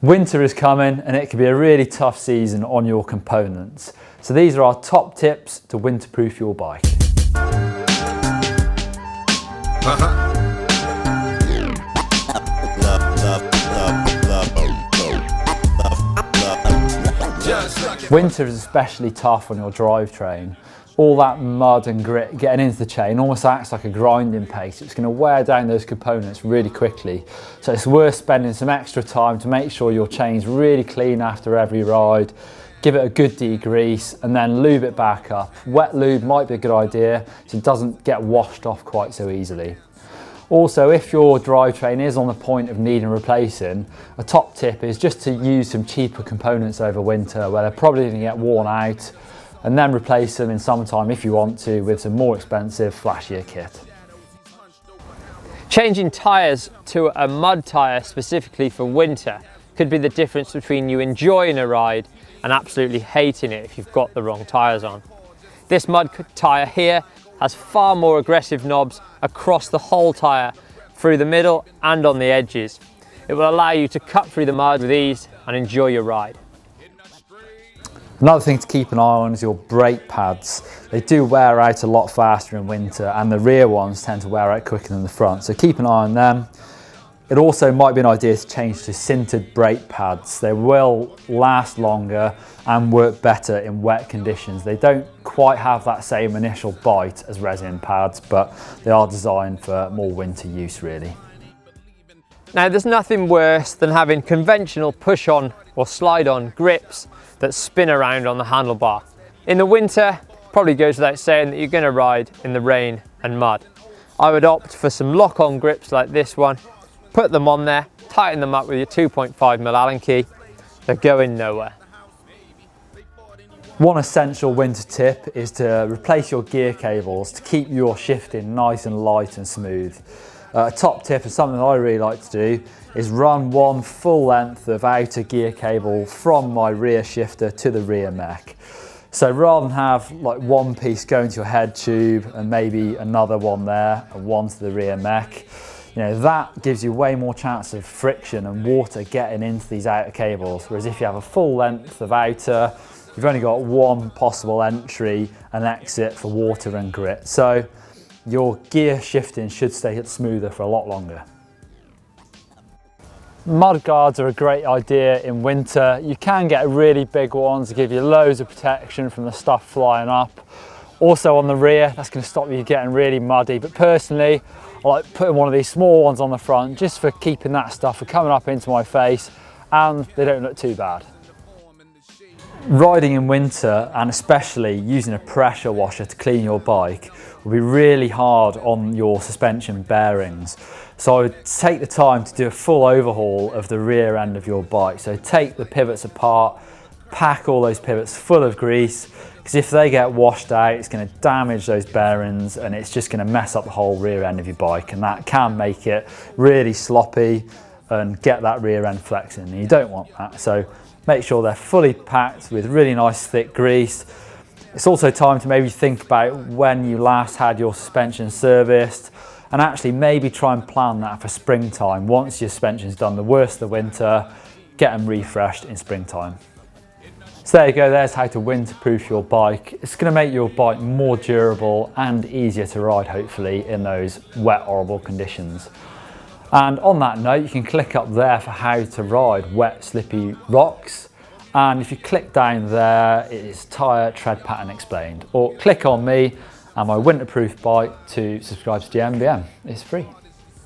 Winter is coming and it can be a really tough season on your components. So these are our top tips to winterproof your bike. Winter is especially tough on your drivetrain. All that mud and grit getting into the chain almost acts like a grinding paste. It's going to wear down those components really quickly. So it's worth spending some extra time to make sure your chain's really clean after every ride. Give it a good degrease and then lube it back up. Wet lube might be a good idea so it doesn't get washed off quite so easily. Also, if your drivetrain is on the point of needing replacing, a top tip is just to use some cheaper components over winter where they're probably going to get worn out, and then replace them in summertime if you want to with some more expensive, flashier kit. Changing tyres to a mud tyre specifically for winter could be the difference between you enjoying a ride and absolutely hating it if you've got the wrong tyres on. This mud tyre here has far more aggressive knobs across the whole tyre, through the middle and on the edges. It will allow you to cut through the mud with ease and enjoy your ride. Another thing to keep an eye on is your brake pads. They do wear out a lot faster in winter and the rear ones tend to wear out quicker than the front, so keep an eye on them. It also might be an idea to change to sintered brake pads. They will last longer and work better in wet conditions. They don't quite have that same initial bite as resin pads, but they are designed for more winter use really. Now there's nothing worse than having conventional push-on or slide-on grips that spin around on the handlebar. In the winter, probably goes without saying that you're going to ride in the rain and mud. I would opt for some lock-on grips like this one, put them on there, tighten them up with your 2.5mm Allen key, they're going nowhere. One essential winter tip is to replace your gear cables to keep your shifting nice and light and smooth. A top tip and something I really like to do is run one full length of outer gear cable from my rear shifter to the rear mech. So rather than have like one piece going to your head tube and maybe another one there and one to the rear mech, you know, that gives you way more chance of friction and water getting into these outer cables. Whereas if you have a full length of outer, you've only got one possible entry and exit for water and grit. So your gear shifting should stay smoother for a lot longer. Mud guards are a great idea in winter. You can get really big ones to give you loads of protection from the stuff flying up. Also on the rear, that's going to stop you getting really muddy. But personally, I like putting one of these small ones on the front just for keeping that stuff from coming up into my face, and they don't look too bad. Riding in winter, and especially using a pressure washer to clean your bike, will be really hard on your suspension bearings. So I would take the time to do a full overhaul of the rear end of your bike. So take the pivots apart, pack all those pivots full of grease, because if they get washed out, it's going to damage those bearings and it's just going to mess up the whole rear end of your bike, and that can make it really sloppy and get that rear end flexing, and you don't want that. So make sure they're fully packed with really nice thick grease. It's also time to maybe think about when you last had your suspension serviced, and actually maybe try and plan that for springtime. Once your suspension's done the worst of the winter, get them refreshed in springtime. So there you go, there's how to winterproof your bike. It's going to make your bike more durable and easier to ride, hopefully, in those wet, horrible conditions. And on that note, you can click up there for how to ride wet, slippy rocks. And if you click down there, it is tyre tread pattern explained. Or click on me and my winterproof bike to subscribe to the MBM. It's free.